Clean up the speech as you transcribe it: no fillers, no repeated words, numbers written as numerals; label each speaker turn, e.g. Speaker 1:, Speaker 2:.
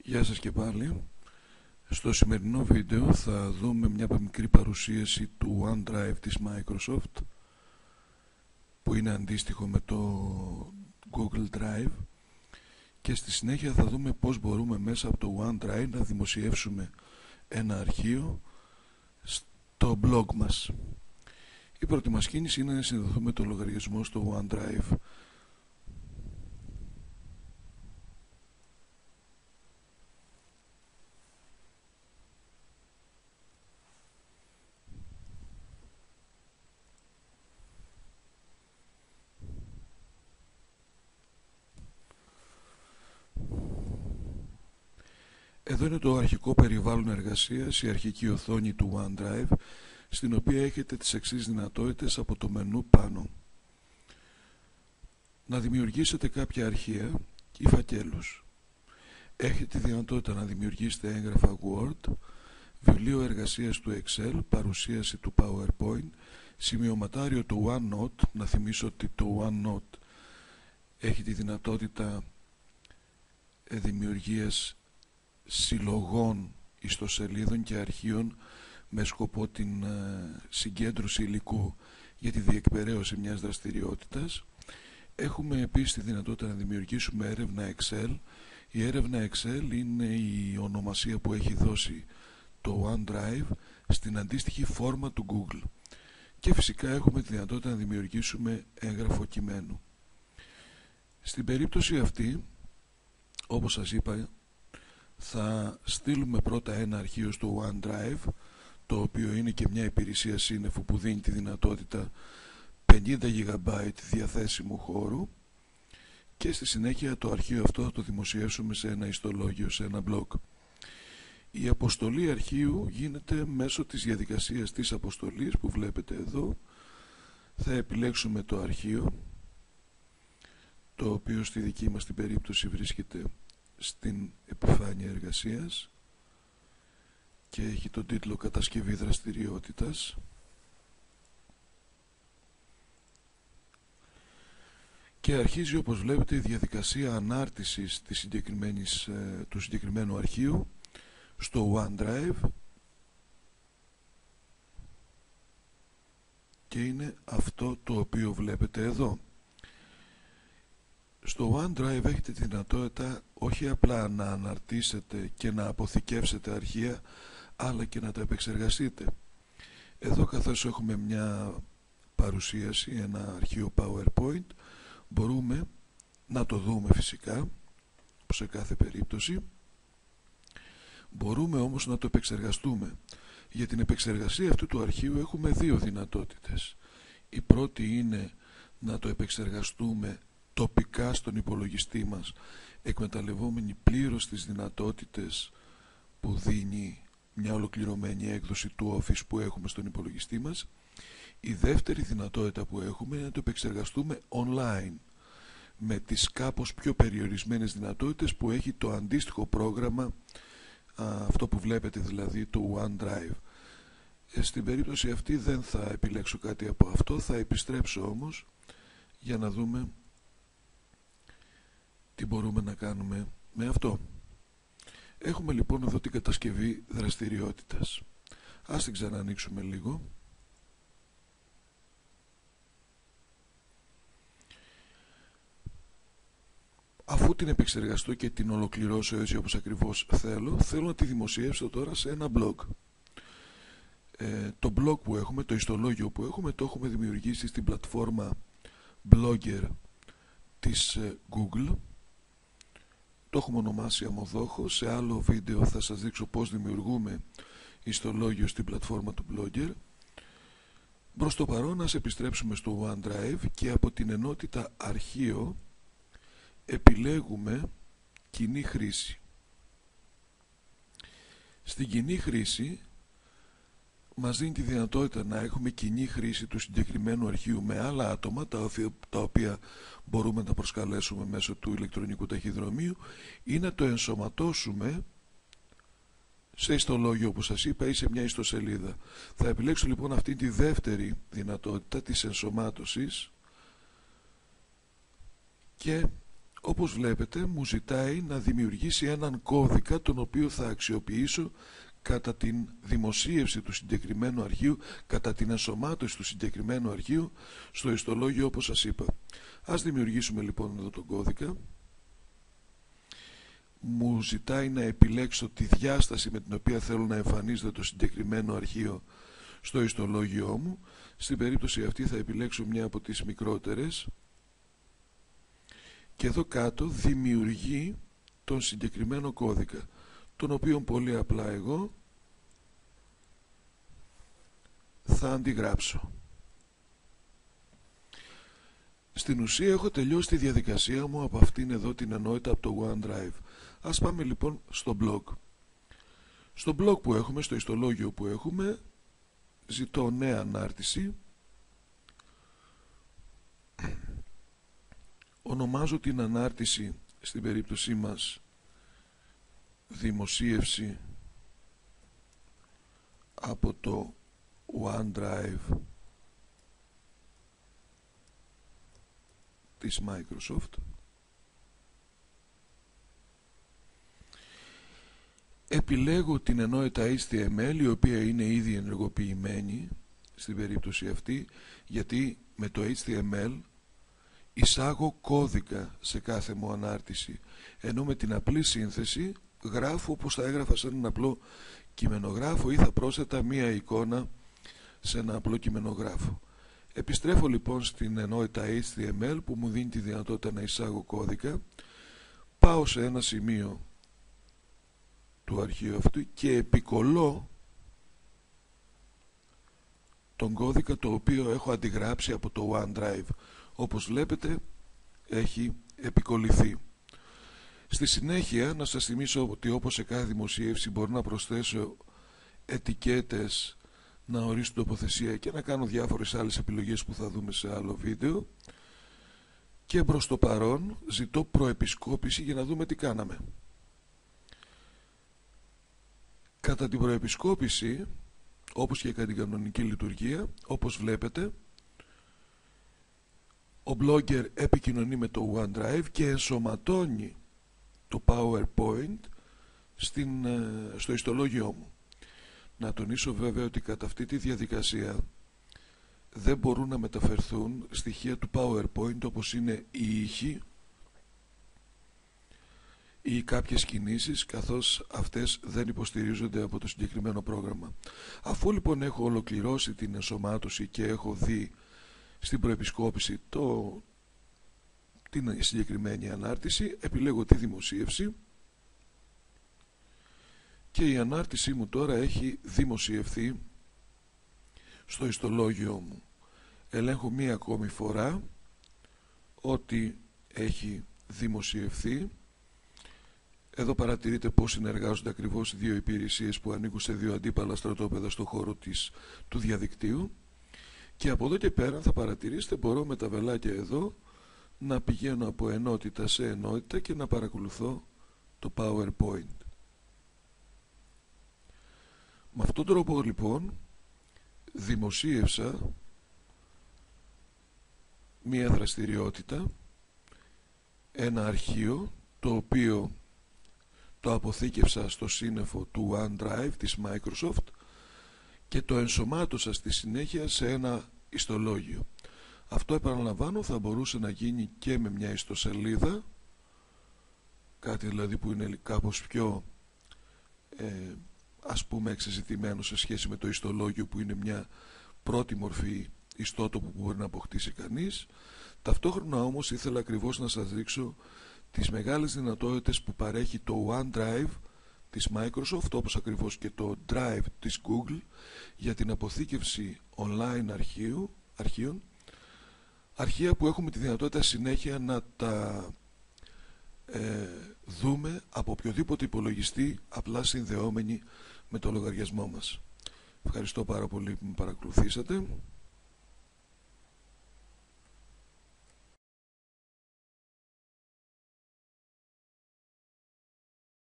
Speaker 1: Γεια σας και πάλι. Στο σημερινό βίντεο θα δούμε μια μικρή παρουσίαση του OneDrive της Microsoft, που είναι αντίστοιχο με το Google Drive, και στη συνέχεια θα δούμε πώς μπορούμε μέσα από το OneDrive να δημοσιεύσουμε ένα αρχείο στο blog μας. Η πρώτη μας κίνηση είναι να συνδεθούμε το λογαριασμό στο OneDrive. Εδώ είναι το αρχικό περιβάλλον εργασίας, η αρχική οθόνη του OneDrive, στην οποία έχετε τις εξής δυνατότητες από το μενού πάνω. Να δημιουργήσετε κάποια αρχεία ή φακέλους. Έχετε τη δυνατότητα να δημιουργήσετε έγγραφα Word, βιβλίο εργασίας του Excel, παρουσίαση του PowerPoint, σημειωματάριο του OneNote. Να θυμίσω ότι το OneNote έχει τη δυνατότητα δημιουργίας συλλογών ιστοσελίδων και αρχείων με σκοπό την συγκέντρωση υλικού για τη διεκπεραίωση μιας δραστηριότητας. Έχουμε επίσης τη δυνατότητα να δημιουργήσουμε έρευνα Excel. Η έρευνα Excel είναι η ονομασία που έχει δώσει το OneDrive στην αντίστοιχη φόρμα του Google. Και φυσικά έχουμε τη δυνατότητα να δημιουργήσουμε έγγραφο κειμένου. Στην περίπτωση αυτή, όπως σας είπα, θα στείλουμε πρώτα ένα αρχείο στο OneDrive, το οποίο είναι και μια υπηρεσία σύννεφου που δίνει τη δυνατότητα 50 GB διαθέσιμου χώρου, και στη συνέχεια το αρχείο αυτό θα το δημοσιεύσουμε σε ένα ιστολόγιο, σε ένα blog. Η αποστολή αρχείου γίνεται μέσω της διαδικασίας της αποστολής που βλέπετε εδώ. Θα επιλέξουμε το αρχείο, το οποίο στη δική μας την περίπτωση βρίσκεται στην επιφάνεια εργασίας και έχει τον τίτλο «Κατασκευή δραστηριότητας». Και αρχίζει, όπως βλέπετε, η διαδικασία ανάρτησης του συγκεκριμένου αρχείου στο OneDrive, και είναι αυτό το οποίο βλέπετε εδώ. Στο OneDrive έχετε τη δυνατότητα όχι απλά να αναρτήσετε και να αποθηκεύσετε αρχεία, αλλά και να τα επεξεργαστείτε. Εδώ, καθώς έχουμε μια παρουσίαση, ένα αρχείο PowerPoint, μπορούμε να το δούμε φυσικά σε κάθε περίπτωση. Μπορούμε όμως να το επεξεργαστούμε. Για την επεξεργασία αυτού του αρχείου έχουμε δύο δυνατότητες. Η πρώτη είναι να το επεξεργαστούμε τοπικά στον υπολογιστή μας, εκμεταλλευόμενοι πλήρως τις δυνατότητες που δίνει μια ολοκληρωμένη έκδοση του Office που έχουμε στον υπολογιστή μας. Η δεύτερη δυνατότητα που έχουμε είναι να το επεξεργαστούμε online, με τις κάπως πιο περιορισμένες δυνατότητες που έχει το αντίστοιχο πρόγραμμα, αυτό που βλέπετε δηλαδή, το OneDrive. Στην περίπτωση αυτή δεν θα επιλέξω κάτι από αυτό, θα επιστρέψω όμως για να δούμε τι μπορούμε να κάνουμε με αυτό. Έχουμε λοιπόν εδώ την κατασκευή δραστηριότητας. Ας την ξαναανοίξουμε λίγο. Αφού την επεξεργαστώ και την ολοκληρώσω έτσι όπως ακριβώς θέλω να τη δημοσιεύσω τώρα σε ένα blog. Το blog που έχουμε, το ιστολόγιο που έχουμε, το έχουμε δημιουργήσει στην πλατφόρμα Blogger της Google. Το έχουμε ονομάσει Αμοδόχο. Σε άλλο βίντεο θα σας δείξω πώς δημιουργούμε ιστολόγιο στην πλατφόρμα του Blogger. Προς το παρόν, ας επιστρέψουμε στο OneDrive και από την ενότητα αρχείο επιλέγουμε κοινή χρήση. Στην κοινή χρήση μας δίνει τη δυνατότητα να έχουμε κοινή χρήση του συγκεκριμένου αρχείου με άλλα άτομα, τα οποία μπορούμε να προσκαλέσουμε μέσω του ηλεκτρονικού ταχυδρομείου, ή να το ενσωματώσουμε σε ιστολόγιο, όπως σας είπα, ή σε μια ιστοσελίδα. Θα επιλέξω λοιπόν αυτή τη δεύτερη δυνατότητα της ενσωμάτωσης, και Όπως βλέπετε μου ζητάει να δημιουργήσει έναν κώδικα τον οποίο θα αξιοποιήσω κατά την δημοσίευση του συγκεκριμένου αρχείου, κατά την ενσωμάτωση του συγκεκριμένου αρχείου στο ιστολόγιο, όπως σας είπα. Ας δημιουργήσουμε λοιπόν εδώ τον κώδικα. Μου ζητάει να επιλέξω τη διάσταση με την οποία θέλω να εμφανίζεται το συγκεκριμένο αρχείο στο ιστολόγιό μου. Στην περίπτωση αυτή θα επιλέξω μια από τις μικρότερες και εδώ κάτω δημιουργεί τον συγκεκριμένο κώδικα, τον οποίο πολύ απλά εγώ θα αντιγράψω. Στην ουσία έχω τελειώσει τη διαδικασία μου από αυτήν εδώ την ενότητα από το OneDrive. Ας πάμε λοιπόν στο blog. Στο blog που έχουμε, στο ιστολόγιο που έχουμε, ζητώ νέα ανάρτηση. Ονομάζω την ανάρτηση, στην περίπτωσή μας, δημοσίευση από το OneDrive της Microsoft. Επιλέγω την ενότητα HTML, η οποία είναι ήδη ενεργοποιημένη στην περίπτωση αυτή, γιατί με το HTML εισάγω κώδικα σε κάθε μου ανάρτηση, ενώ με την απλή σύνθεση γράφω όπως θα έγραφα σε έναν απλό κειμενογράφο ή θα πρόσθετα μία εικόνα σε ένα απλό κειμενογράφο. Επιστρέφω λοιπόν στην ενότητα HTML που μου δίνει τη δυνατότητα να εισάγω κώδικα. Πάω σε ένα σημείο του αρχείου αυτού και επικολλώ τον κώδικα το οποίο έχω αντιγράψει από το OneDrive. Όπως βλέπετε έχει επικολληθεί. Στη συνέχεια να σας θυμίσω ότι όπως σε κάθε δημοσίευση μπορώ να προσθέσω ετικέτες, να ορίσω τοποθεσία και να κάνω διάφορες άλλες επιλογές που θα δούμε σε άλλο βίντεο. Και προς το παρόν ζητώ προεπισκόπηση για να δούμε τι κάναμε. Κατά την προεπισκόπηση, όπως και κατά την κανονική λειτουργία, όπως βλέπετε, ο blogger επικοινωνεί με το OneDrive και ενσωματώνει το PowerPoint στο ιστολόγιό μου. Να τονίσω βέβαια ότι κατά αυτή τη διαδικασία δεν μπορούν να μεταφερθούν στοιχεία του PowerPoint όπως είναι οι ήχοι ή κάποιες κινήσεις, καθώς αυτές δεν υποστηρίζονται από το συγκεκριμένο πρόγραμμα. Αφού λοιπόν έχω ολοκληρώσει την ενσωμάτωση και έχω δει στην προεπισκόπηση την συγκεκριμένη ανάρτηση, επιλέγω τη δημοσίευση και η ανάρτησή μου τώρα έχει δημοσιευθεί στο ιστολόγιο μου. Ελέγχω μία ακόμη φορά ότι έχει δημοσιευθεί. Εδώ παρατηρείτε πως συνεργάζονται ακριβώς δύο υπηρεσίες που ανήκουν σε δύο αντίπαλα στρατόπεδα στον χώρο του διαδικτύου. Και από εδώ και πέρα θα παρατηρήσετε μπορώ με τα βελάκια εδώ να πηγαίνω από ενότητα σε ενότητα και να παρακολουθώ το PowerPoint. Με αυτόν τον τρόπο λοιπόν δημοσίευσα μία δραστηριότητα, ένα αρχείο το οποίο το αποθήκευσα στο σύννεφο του OneDrive της Microsoft και το ενσωμάτωσα στη συνέχεια σε ένα ιστολόγιο. Αυτό, επαναλαμβάνω, θα μπορούσε να γίνει και με μια ιστοσελίδα, κάτι δηλαδή που είναι κάπως πιο ας πούμε εξεζητημένο σε σχέση με το ιστολόγιο που είναι μια πρώτη μορφή ιστότοπου που μπορεί να αποκτήσει κανείς. Ταυτόχρονα όμως ήθελα ακριβώς να σας δείξω τις μεγάλες δυνατότητες που παρέχει το OneDrive της Microsoft, όπως ακριβώς και το Drive της Google, για την αποθήκευση online αρχείων, αρχεία που έχουμε τη δυνατότητα συνέχεια να τα δούμε από οποιοδήποτε υπολογιστή, απλά συνδεόμενοι με το λογαριασμό μας. Ευχαριστώ πάρα πολύ που με παρακολουθήσατε.